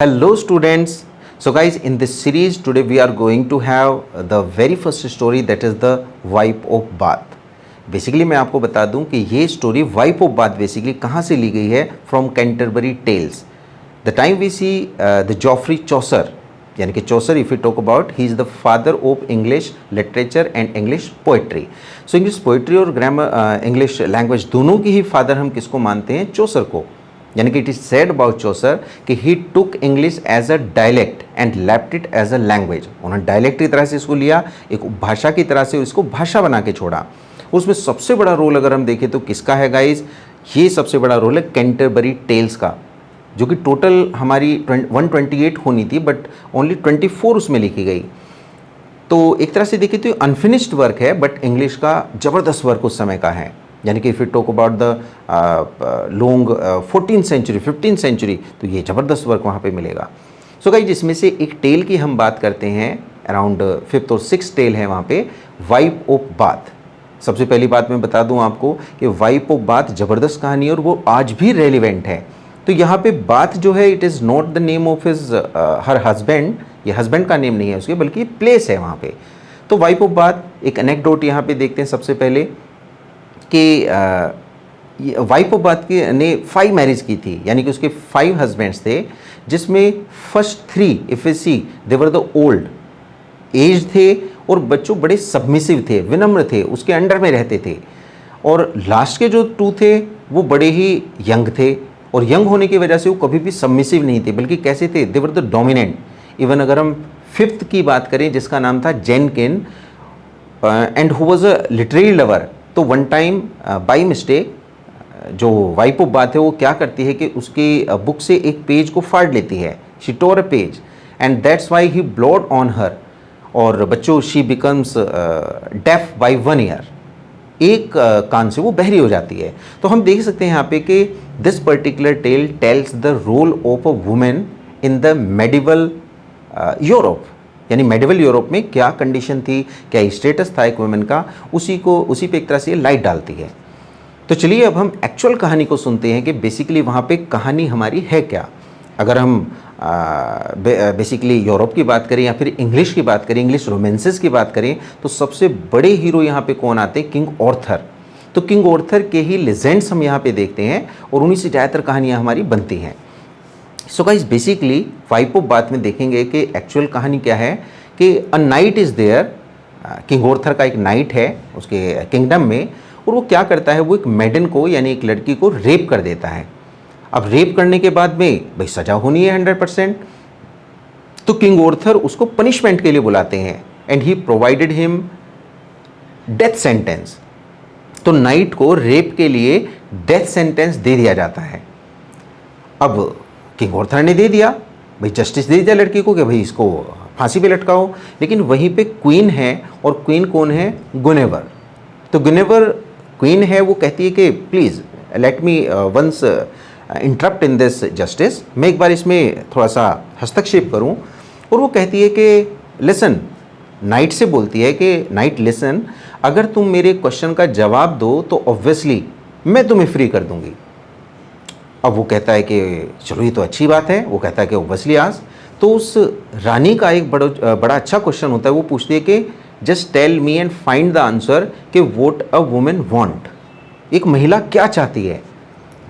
Hello students. So guys, in this series today we are going to have the very first story, that is the wife of Bath. Basically मैं आपको बता दूं कि ये story wife of Bath basically कहाँ से ली गई है, from Canterbury Tales. The time we see the Geoffrey Chaucer, यानी कि Chaucer if you talk about, he is the father of English literature and English poetry. So English poetry और grammar English language दोनों की ही father हम किसको मानते हैं? चौसर को. यानी कि it is said about Chaucer कि he took English as a dialect and left it as a language. उन्होंने डायलेक्ट की तरह से इसको लिया, एक भाषा की तरह से इसको भाषा बना के छोड़ा. उसमें सबसे बड़ा रोल अगर हम देखें तो किसका है गाइज? ये सबसे बड़ा रोल है कैंटरबरी टेल्स का, जो कि टोटल हमारी 128 होनी थी बट ओनली 24 उसमें लिखी गई. तो एक तरह से देखें तो अनफिनिश्ड वर्क है, बट इंग्लिश का ज़बरदस्त वर्क उस समय का है. यानी कि if you talk about the long 14th century 15th century, तो ये ज़बरदस्त वर्क वहाँ पे मिलेगा. सो गाइस, जिसमें से एक टेल की हम बात करते हैं, अराउंड 5th और 6th टेल है वहाँ पे, वाइफ ऑफ बाथ. सबसे पहली बात मैं बता दूँ आपको कि वाइफ ऑफ बाथ ज़बरदस्त कहानी है और वो आज भी रेलिवेंट है. तो यहाँ पे बाथ जो है, it is not the name of his her husband. ये हस्बैंड का नेम नहीं है उसके, बल्कि प्लेस है वहाँ पे. तो वाइफ ऑफ बाथ, एक एनेक्डोट यहाँ पे देखते हैं सबसे पहले कि वाइफ ऑफ बाथ की ने 5 मैरिज की थी, यानी कि उसके 5 हस्बैंड्स थे, जिसमें first 3 if you see they were the old age थे और बच्चों बड़े सबमिसिव थे, विनम्र थे, उसके अंडर में रहते थे. और लास्ट के जो 2 थे वो बड़े ही यंग थे, और यंग होने की वजह से वो कभी भी सबमिसिव नहीं थे, बल्कि कैसे थे? दे वर द डोमिनेंट. इवन अगर हम 5th की बात करें, जिसका नाम था जेनकिन, and who was a literary lover. तो वन टाइम बाई मिस्टेक जो वाइफ ऑफ बात है वो क्या करती है कि उसकी बुक से एक पेज को फाड़ लेती है. She tore a page and that's why he blowed on her. और बच्चों, she becomes deaf by 1 year. एक कान से वो बहरी हो जाती है. तो हम देख सकते हैं यहाँ पे कि this particular tale tells the role of a women in the medieval Europe. यानी मेडिवल यूरोप में क्या कंडीशन थी, क्या स्टेटस था एक वुमेन का, उसी पे एक तरह से लाइट डालती है. तो चलिए अब हम एक्चुअल कहानी को सुनते हैं कि बेसिकली वहाँ पे कहानी हमारी है क्या. अगर हम बेसिकली यूरोप की बात करें या फिर इंग्लिश की बात करें, इंग्लिश रोमांसेस की बात करें, तो सबसे बड़े हीरो यहाँ पे कौन आते हैं? King Arthur. तो किंग ऑर्थर के ही लेजेंड्स हम यहाँ पे देखते हैं और उन्हीं से ज़्यादातर कहानियाँ हमारी बनती हैं. So guys, basically wife of Bath में देखेंगे कि एक्चुअल कहानी क्या है कि a knight is there. King Arthur का एक नाइट है उसके किंगडम में, और वो क्या करता है, वो एक मेडन को, यानी एक लड़की को रेप कर देता है. अब रेप करने के बाद में भाई सज़ा होनी है 100%. तो किंग ऑर्थर उसको पनिशमेंट के लिए बुलाते हैं and he provided him death sentence. तो नाइट को रेप के लिए डेथ सेंटेंस दे दिया जाता है. अब किंग ऑर्थर ने दे दिया, भाई जस्टिस दे दिया लड़की को कि भाई इसको फांसी पे लटकाओ. लेकिन वहीं पे क्वीन है, और क्वीन कौन है? गुनेवर. तो गुनेवर क्वीन है, वो कहती है कि please let me once interrupt in this justice. मैं एक बार इसमें थोड़ा सा हस्तक्षेप करूं. और वो कहती है कि लिसन, नाइट से बोलती है कि नाइट लिसन, अगर तुम मेरे क्वेश्चन का जवाब दो तो ऑब्वियसली मैं तुम्हें फ्री कर दूंगी. अब वो कहता है कि चलो ये तो अच्छी बात है. वो कहता है कि ऑब्वियसली आज. तो उस रानी का एक बड़ा अच्छा क्वेश्चन होता है. वो पूछती है कि just tell me and find the answer कि व्हाट अ वुमेन वांट. एक महिला क्या चाहती है.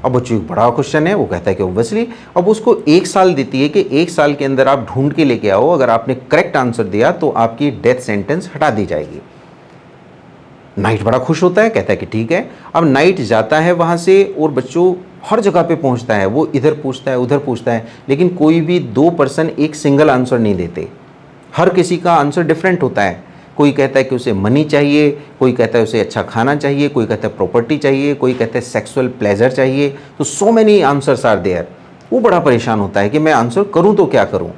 अब वो एक बड़ा क्वेश्चन है. वो कहता है कि ऑब्वियसली. अब उसको 1 साल देती है कि 1 साल के अंदर आप ढूंढ के लेके आओ. अगर आपने करेक्ट आंसर दिया तो आपकी डेथ सेंटेंस हटा दी जाएगी. नाइट बड़ा खुश होता है, कहता है कि ठीक है. अब नाइट जाता है वहाँ से और बच्चों हर जगह पे पहुँचता है. वो इधर पूछता है, उधर पूछता है, लेकिन कोई भी 2 पर्सन एक सिंगल आंसर नहीं देते. हर किसी का आंसर डिफरेंट होता है. कोई कहता है कि उसे मनी चाहिए, कोई कहता है उसे अच्छा खाना चाहिए, कोई कहता है प्रॉपर्टी चाहिए, कोई कहता है सेक्सुअल प्लेजर चाहिए. तो so many answers are there. वो बड़ा परेशान होता है कि मैं आंसर करूँ तो क्या करूँ.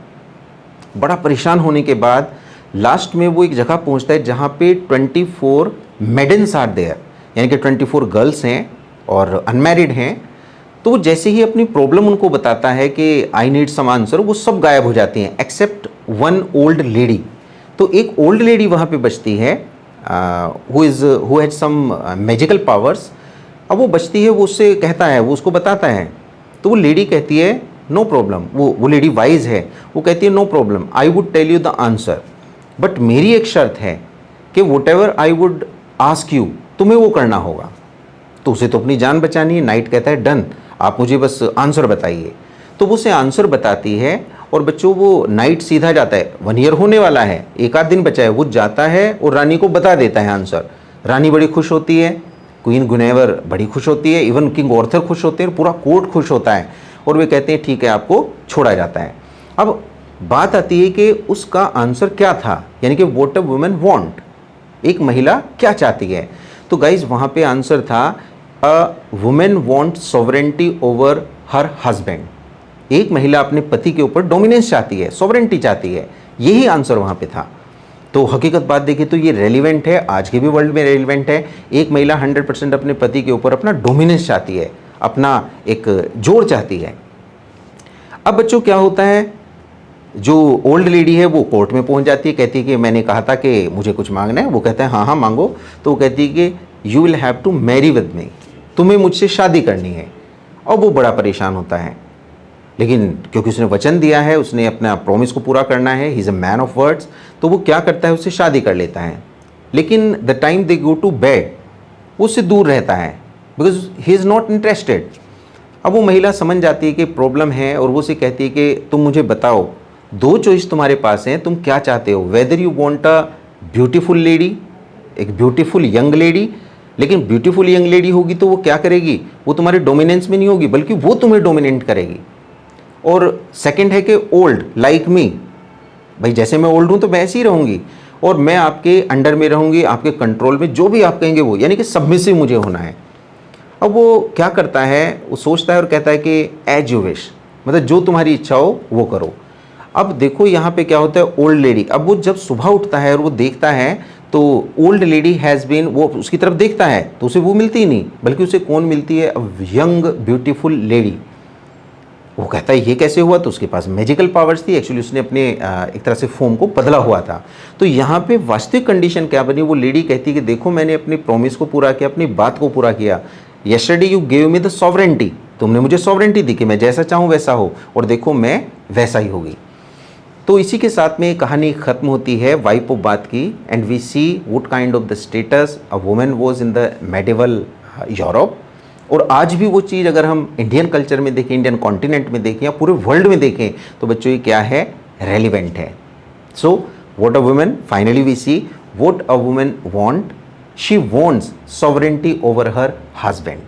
बड़ा परेशान होने के बाद लास्ट में वो एक जगह पहुँचता है जहाँ पे 24 मेडन्स आर देयर, यानी कि 24 गर्ल्स हैं और अनमैरिड हैं. तो वो जैसे ही अपनी प्रॉब्लम उनको बताता है कि आई नीड सम आंसर, वो सब गायब हो जाती हैं एक्सेप्ट 1 ओल्ड लेडी. तो एक ओल्ड लेडी वहाँ पे बचती है, who has some magical powers. अब वो बचती है, वो उससे कहता है, वो उसको बताता है. तो वो लेडी कहती है नो प्रॉब्लम। वो लेडी वाइज है, वो कहती है no problem, I would tell you the answer, but मेरी एक शर्त है कि whatever I would ask you, तुम्हें वो करना होगा। तो उसे तो अपनी जान बचानी है। नाइट कहता है डन, आप मुझे बस आंसर बताइए। तो वो उसे आंसर बताती है और बच्चों वो नाइट सीधा जाता है, 1 ईयर होने वाला है, एक आध दिन बचा है, वो जाता है और रानी को बता देता है आंसर। रानी बड़ी खुश होती है, क्वीन गुनेवर बड़ी खुश होती है, इवन किंग ऑर्थर खुश होते हैं, पूरा कोर्ट खुश होता है और वे कहते हैं ठीक है, आपको छोड़ा जाता है। अब बात आती है कि उसका आंसर क्या था, यानी कि व्हाट अ वुमन वांट, एक महिला क्या चाहती है। तो गाइज वहाँ पे आंसर था a women want sovereignty over her husband. एक महिला अपने पति के ऊपर डोमिनेंस चाहती है, सॉवरेंटी चाहती है, यही आंसर वहाँ पे था। तो हकीकत बात देखिए तो ये रेलिवेंट है, आज के भी वर्ल्ड में रेलिवेंट है। एक महिला 100% अपने पति के ऊपर अपना डोमिनेंस चाहती है, अपना एक जोर चाहती है। अब बच्चों क्या होता है, जो ओल्ड लेडी है वो कोर्ट में पहुंच जाती है, कहती है कि मैंने कहा था कि मुझे कुछ मांगना है। वो कहता है हाँ हाँ मांगो। तो वो कहती है कि you will have to marry with me, तुम्हें मुझसे शादी करनी है। और वो बड़ा परेशान होता है, लेकिन क्योंकि उसने वचन दिया है, उसने अपना प्रॉमिस को पूरा करना है, he is a man of words, तो वो क्या करता है, उससे शादी कर लेता है। लेकिन the time they go to bed वो उससे दूर रहता है, because he is not interested. अब वो महिला समझ जाती है कि प्रॉब्लम है और वो उसे कहती है कि तुम मुझे बताओ, 2 चॉइस तुम्हारे पास हैं, तुम क्या चाहते हो, whether you want a beautiful lady, एक ब्यूटीफुल यंग लेडी। लेकिन ब्यूटीफुल यंग लेडी होगी तो वो क्या करेगी, वो तुम्हारे डोमिनेंस में नहीं होगी, बल्कि वो तुम्हें डोमिनेट करेगी। और सेकंड है कि ओल्ड लाइक मी, भाई जैसे मैं ओल्ड हूँ तो मैं ऐसे ही रहूँगी और मैं आपके अंडर में रहूँगी, आपके कंट्रोल में, जो भी आप कहेंगे वो, यानी कि सबमिसिव मुझे होना है। अब वो क्या करता है, वो सोचता है और कहता है कि एज यू विश, मतलब जो तुम्हारी इच्छा हो वो करो। अब देखो यहाँ पे क्या होता है, ओल्ड लेडी, अब वो जब सुबह उठता है और वो देखता है तो ओल्ड लेडी हैज़ बीन, वो उसकी तरफ देखता है तो उसे वो मिलती ही नहीं, बल्कि उसे कौन मिलती है, यंग ब्यूटीफुल लेडी। वो कहता है ये कैसे हुआ, तो उसके पास मैजिकल पावर्स थी, एक्चुअली उसने अपने एक तरह से फॉर्म को बदला हुआ था। तो यहाँ पे वास्तविक कंडीशन क्या बनी, वो लेडी कहती है कि देखो मैंने अपनी प्रॉमिस को पूरा किया, अपनी बात को पूरा किया। Yesterday you gave me the sovereignty, तुमने मुझे सॉवरेंटी दी कि मैं जैसा चाहूँ वैसा हो, और देखो मैं वैसा ही होगी। तो इसी के साथ में कहानी ख़त्म होती है वाइफ ऑफ बाथ की, and we see what kind of the status a woman was in the medieval Europe. और आज भी वो चीज़ अगर हम इंडियन कल्चर में देखें, इंडियन कॉन्टिनेंट में देखें या पूरे वर्ल्ड में देखें, तो बच्चों ये क्या है, रेलिवेंट है। So what a woman, finally we see what a woman want, she wants sovereignty over her husband.